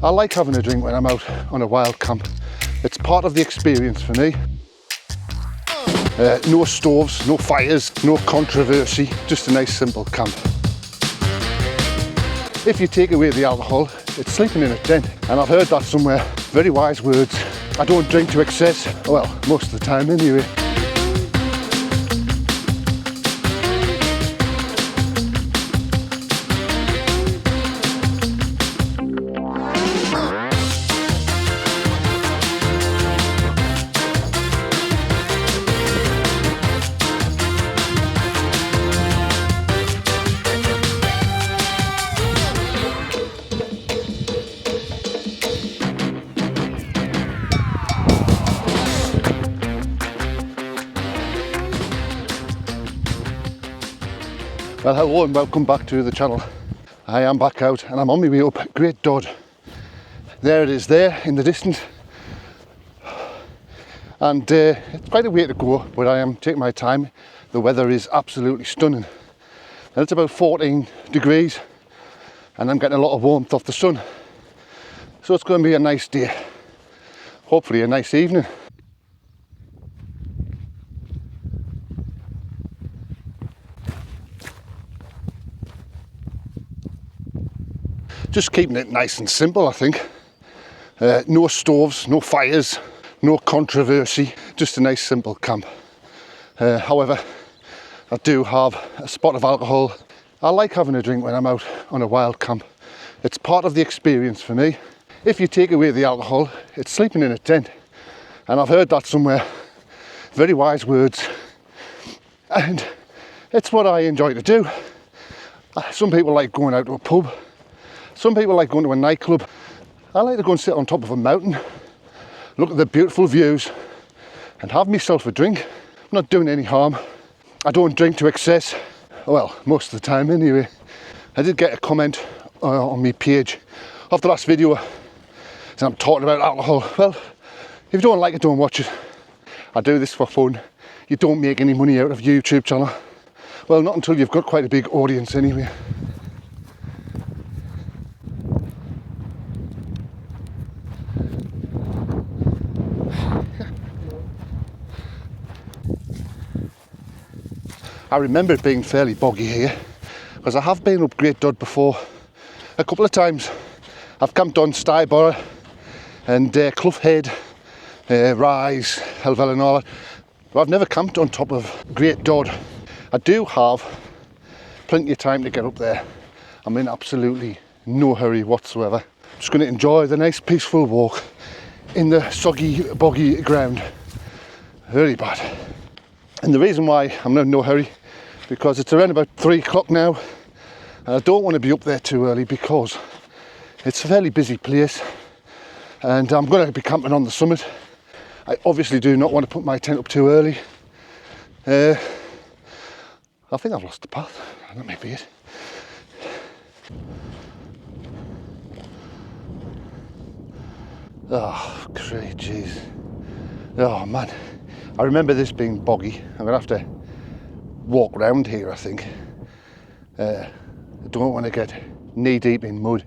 I like having a drink when I'm out on a wild camp. It's part of the experience for me. No stoves, no fires, no controversy, just a nice simple camp. If you take away the alcohol, it's sleeping in a tent. And I've heard that somewhere, very wise words. I don't drink to excess, well, most of the time anyway. Well, hello and welcome back to the channel. I am back out and I'm on my way up Great Dodd. There it is there in the distance. And it's quite a way to go, but I am taking my time. The weather is absolutely stunning. And it's about 14 degrees and I'm getting a lot of warmth off the sun. So it's going to be a nice day. Hopefully a nice evening. Just keeping it nice and simple, I think. No stoves, no fires, no controversy, just a nice simple camp. However, I do have a spot of alcohol. I like having a drink when I'm out on a wild camp. It's part of the experience for me. If you take away the alcohol, it's sleeping in a tent. And I've heard that somewhere, very wise words. And it's what I enjoy to do. Some people like going out to a pub. Some people like going to a nightclub. I like to go and sit on top of a mountain, look at the beautiful views and have myself a drink. I'm not doing any harm. I don't drink to excess, well, most of the time anyway. I did get a comment on my page of the last video and I'm talking about alcohol. Well, if you don't like it, don't watch it. I do this for fun. You don't make any money out of a YouTube channel. Well, not until you've got quite a big audience anyway. I remember it being fairly boggy here because I have been up Great Dodd before a couple of times. I've camped on Styborough and Clough Head, Rise, Helvell and all that, but I've never camped on top of Great Dodd. I do have plenty of time to get up there. I'm in absolutely no hurry whatsoever. Just going to enjoy the nice peaceful walk in the soggy, boggy ground. Very bad. And the reason why I'm in no hurry, because it's around about 3 o'clock now and I don't want to be up there too early because it's a fairly busy place and I'm going to be camping on the summit. I obviously do not want to put my tent up too early. I think I've lost the path. That may be it. Oh, great, jeez. Oh man. I remember this being boggy. I'm going to have to walk round here, I think. I don't want to get knee deep in mud.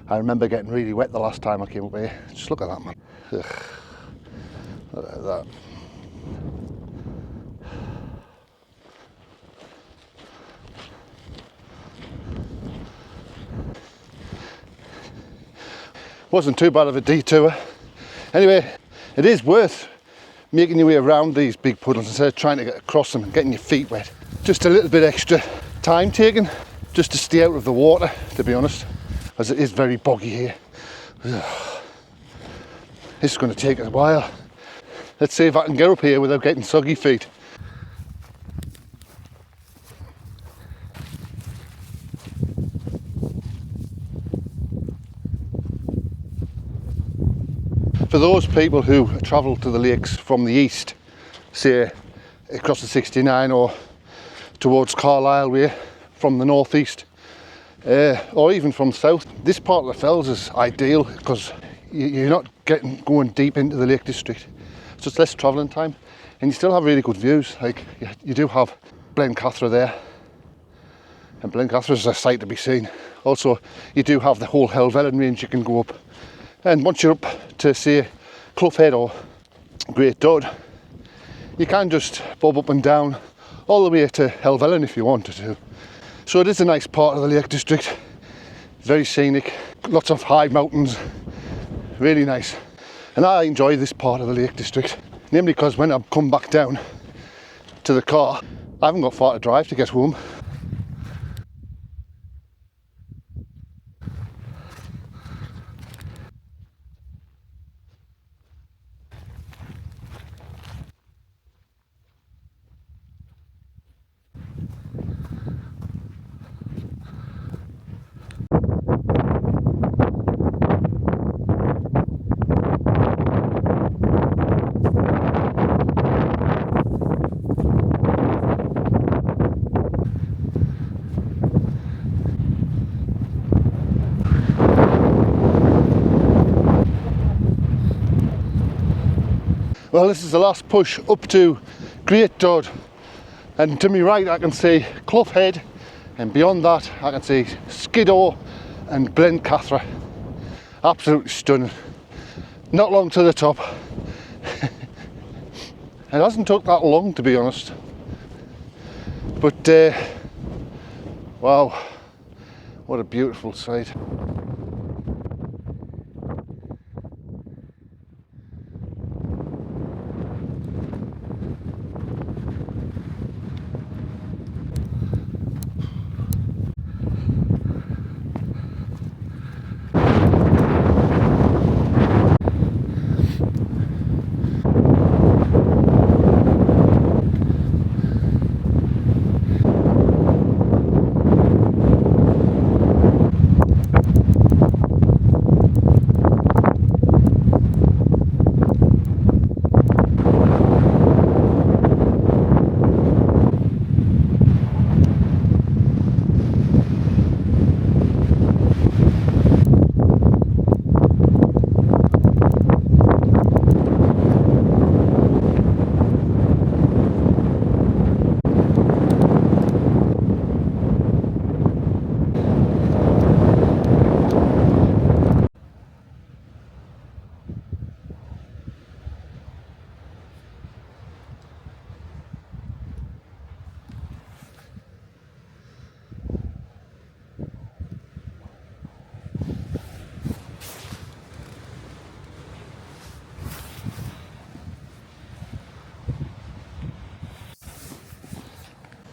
I remember getting really wet the last time I came up here. Just look at that, man. Ugh. Look at that. Wasn't too bad of a detour. Anyway, it is worth making your way around these big puddles instead of trying to get across them and getting your feet wet. Just a little bit extra time taken just to stay out of the water, to be honest, as it is very boggy here. Ugh. This is going to take a while. Let's see if I can get up here without getting soggy feet. For those people who travel to the lakes from the east, say across the 69 or towards Carlisle way from the northeast, or even from south, this part of the fells is ideal because you're not going deep into the Lake District. So it's less travelling time and you still have really good views. Like you do have Blencathra there, And Blencathra is a sight to be seen. Also, you do have the whole Helvellyn range you can go up. And once you're up to, say, Clough Head or Great Dodd, you can just bob up and down all the way to Helvellyn if you wanted to. So it is a nice part of the Lake District. Very scenic, lots of high mountains, really nice. And I enjoy this part of the Lake District, namely because when I come back down to the car, I haven't got far to drive to get home. Well, this is the last push up to Great Dodd, and to my right I can see Clough Head, and beyond that I can see Skiddaw and Blencathra. Absolutely stunning. Not long to the top. It hasn't took that long, to be honest, but wow, what a beautiful sight.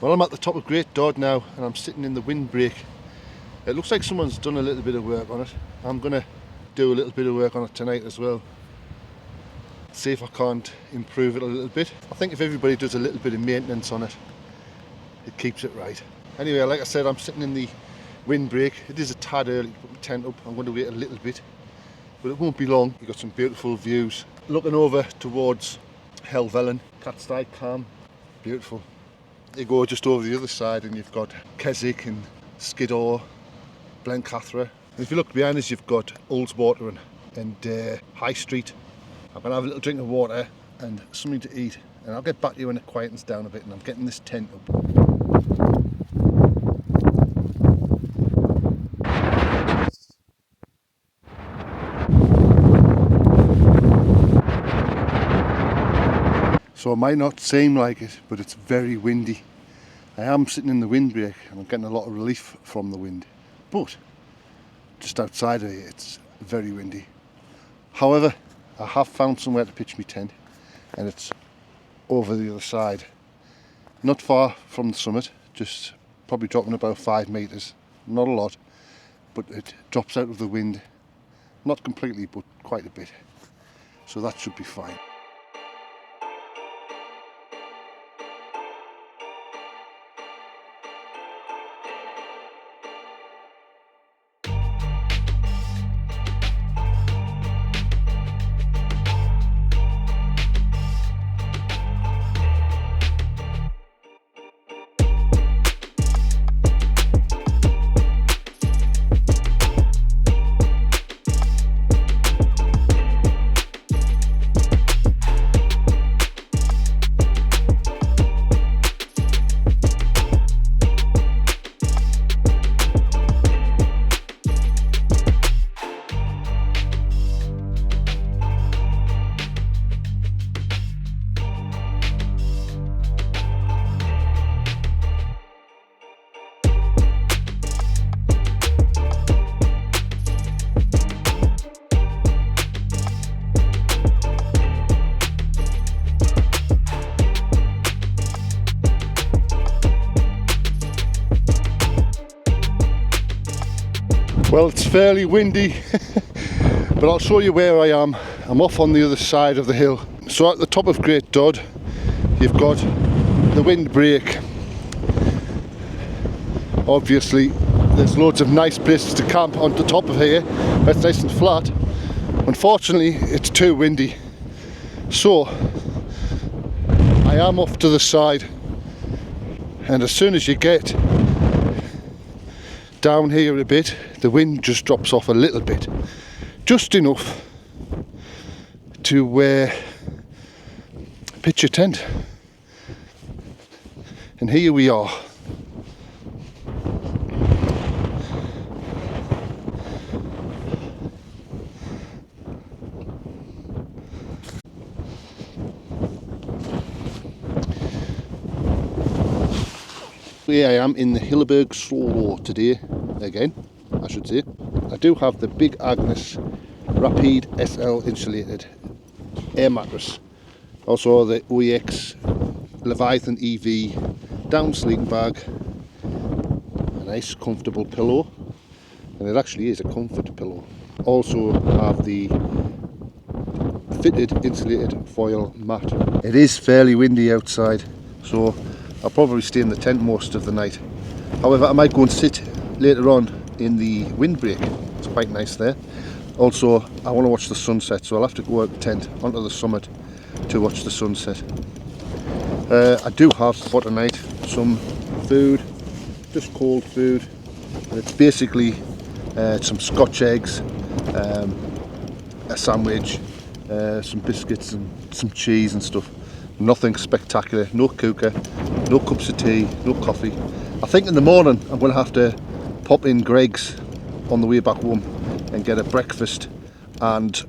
Well, I'm at the top of Great Dodd now, and I'm sitting in the windbreak. It looks like someone's done a little bit of work on it. I'm going to do a little bit of work on it tonight as well. See if I can't improve it a little bit. I think if everybody does a little bit of maintenance on it, it keeps it right. Anyway, like I said, I'm sitting in the windbreak. It is a tad early to put my tent up. I'm going to wait a little bit, but it won't be long. You've got some beautiful views. Looking over towards Helvellyn, Catstide Calm, beautiful. You go just over the other side and you've got Keswick and Skiddaw, Blencathra. And if you look behind us, you've got Ullswater and High Street. I'm going to have a little drink of water and something to eat, and I'll get back to you when it quietens down a bit and I'm getting this tent up. So it might not seem like it, but it's very windy. I am sitting in the windbreak and I'm getting a lot of relief from the wind. But just outside of here, it's very windy. However, I have found somewhere to pitch my tent, and it's over the other side. Not far from the summit, just probably dropping about 5 metres. Not a lot, but it drops out of the wind. Not completely, but quite a bit. So that should be fine. Well, it's fairly windy, but I'll show you where I am. I'm off on the other side of the hill. So at the top of Great Dodd, you've got the windbreak. Obviously, there's loads of nice places to camp on the top of here. It's nice and flat. Unfortunately, it's too windy. So, I am off to the side. And as soon as you get down here a bit, the wind just drops off a little bit, just enough to pitch a tent. And here we are. Here I am in the Hilleberg Solo today, again, I should say. I do have the Big Agnes Rapide SL insulated air mattress. Also the OEX Leviathan EV down sleeping bag. A nice comfortable pillow. And it actually is a comfort pillow. Also have the fitted insulated foil mat. It is fairly windy outside, so I'll probably stay in the tent most of the night. However, I might go and sit later on in the windbreak. It's quite nice there. Also, I want to watch the sunset, so I'll have to go out the tent onto the summit to watch the sunset. I do have for tonight some food, just cold food. And it's basically some Scotch eggs, a sandwich, some biscuits and some cheese and stuff. Nothing spectacular, no cooker, no cups of tea, no coffee. I think in the morning I'm going to have to pop in Greg's on the way back home and get a breakfast and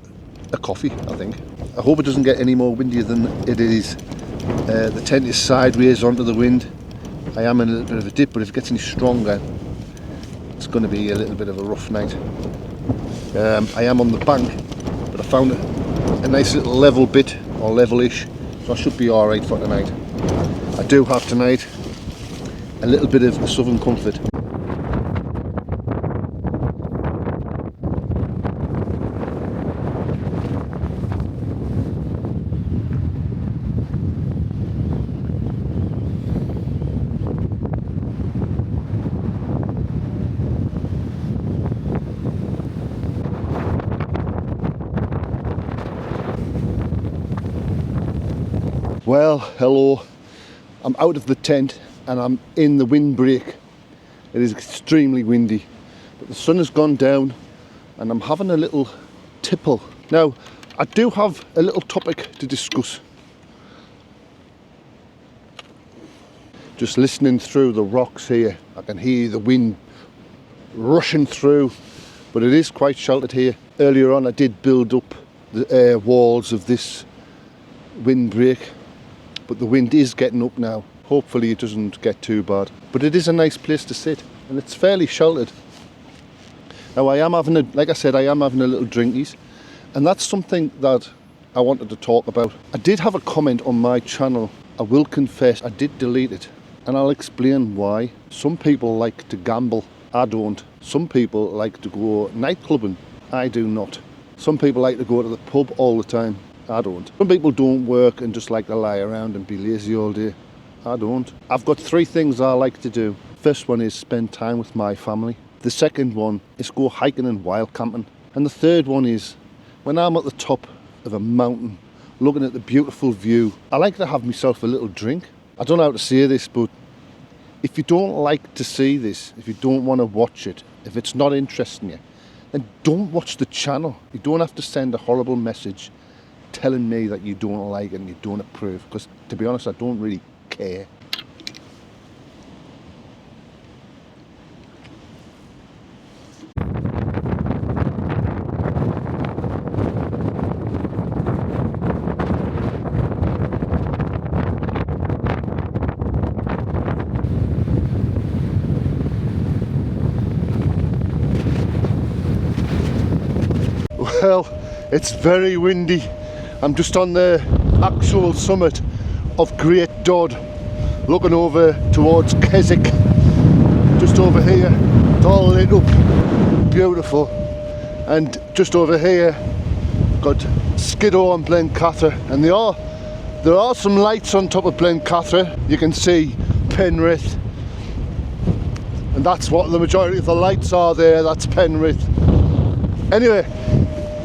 a coffee, I think. I hope it doesn't get any more windier than it is. The tent is sideways onto the wind. I am in a little bit of a dip, but if it gets any stronger, it's going to be a little bit of a rough night. I am on the bank, but I found a nice little level bit, or level-ish, so I should be alright for tonight. I do have tonight a little bit of Southern Comfort. Well, hello. I'm out of the tent and I'm in the windbreak. It is extremely windy, but the sun has gone down and I'm having a little tipple. Now, I do have a little topic to discuss. Just listening through the rocks here, I can hear the wind rushing through, but it is quite sheltered here. Earlier on I did build up the walls of this windbreak, but the wind is getting up now. Hopefully it doesn't get too bad. But it is a nice place to sit and it's fairly sheltered. Now I am having like I said, I am having a little drinkies, and that's something that I wanted to talk about. I did have a comment on my channel. I will confess I did delete it, and I'll explain why. Some people like to gamble, I don't. Some people like to go nightclubbing, I do not. Some people like to go to the pub all the time, I don't. Some people don't work and just like to lie around and be lazy all day. I don't. I've got 3 things I like to do. First one is spend time with my family. The second one is go hiking and wild camping. And the third one is when I'm at the top of a mountain looking at the beautiful view, I like to have myself a little drink. I don't know how to say this, but if you don't like to see this, if you don't want to watch it, if it's not interesting you, then don't watch the channel. You don't have to send a horrible message telling me that you don't like it and you don't approve, because to be honest I don't really care. Well, it's very windy. I'm just on the actual summit of Great Dodd, looking over towards Keswick. Just over here, it's all lit up, beautiful. And just over here, got Skiddaw and Blencathra, and there are some lights on top of Blencathra. You can see Penrith, and that's what the majority of the lights are there. That's Penrith. Anyway,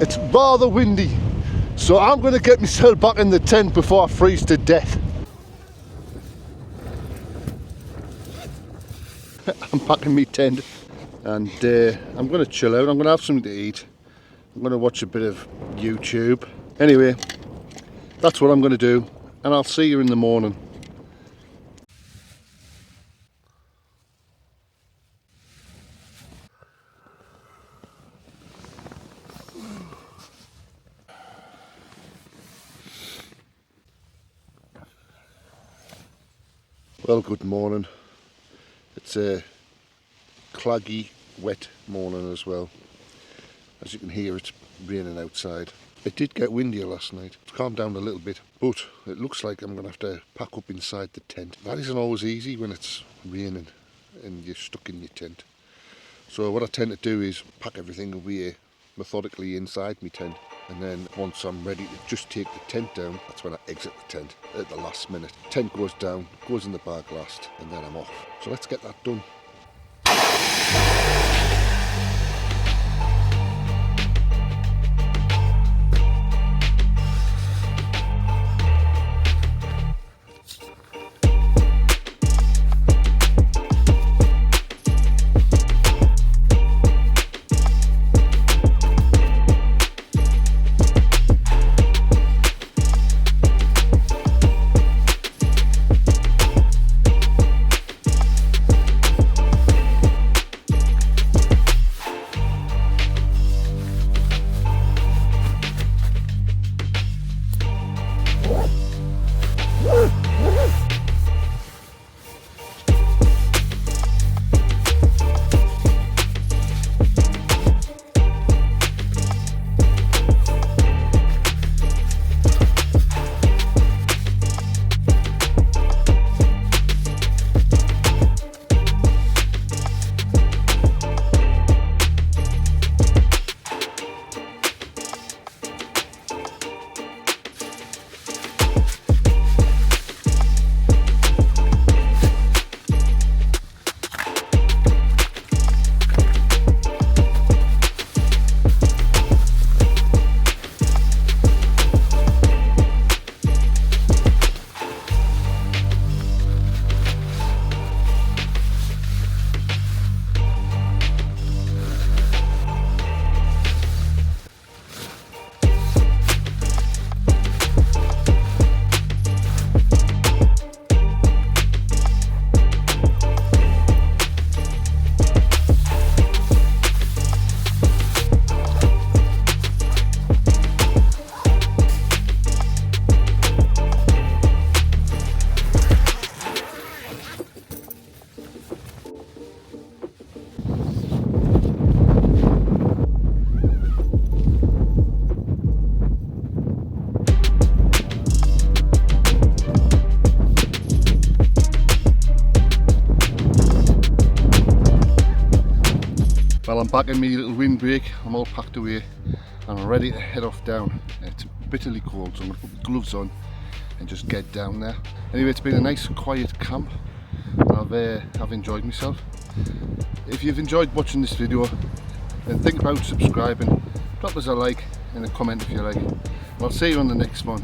it's rather windy, so I'm going to get myself back in the tent before I freeze to death. I'm packing my tent, and I'm going to chill out. I'm going to have something to eat. I'm going to watch a bit of YouTube. Anyway, that's what I'm going to do, and I'll see you in the morning. Well, good morning. It's a claggy, wet morning as well. As you can hear, it's raining outside. It did get windier last night. It's calmed down a little bit, but it looks like I'm going to have to pack up inside the tent. That isn't always easy when it's raining and you're stuck in your tent. So what I tend to do is pack everything away methodically inside my tent, and then once I'm ready to just take the tent down, that's when I exit the tent at the last minute. Tent goes down, goes in the bag last, and then I'm off. So let's get that done. Well, I'm back in my little windbreak. I'm all packed away. I'm ready to head off down. It's bitterly cold, so I'm going to put my gloves on and just get down there. Anyway, it's been a nice quiet camp. I've enjoyed myself. If you've enjoyed watching this video, then think about subscribing. Drop us a like and a comment if you like. I'll see you on the next one.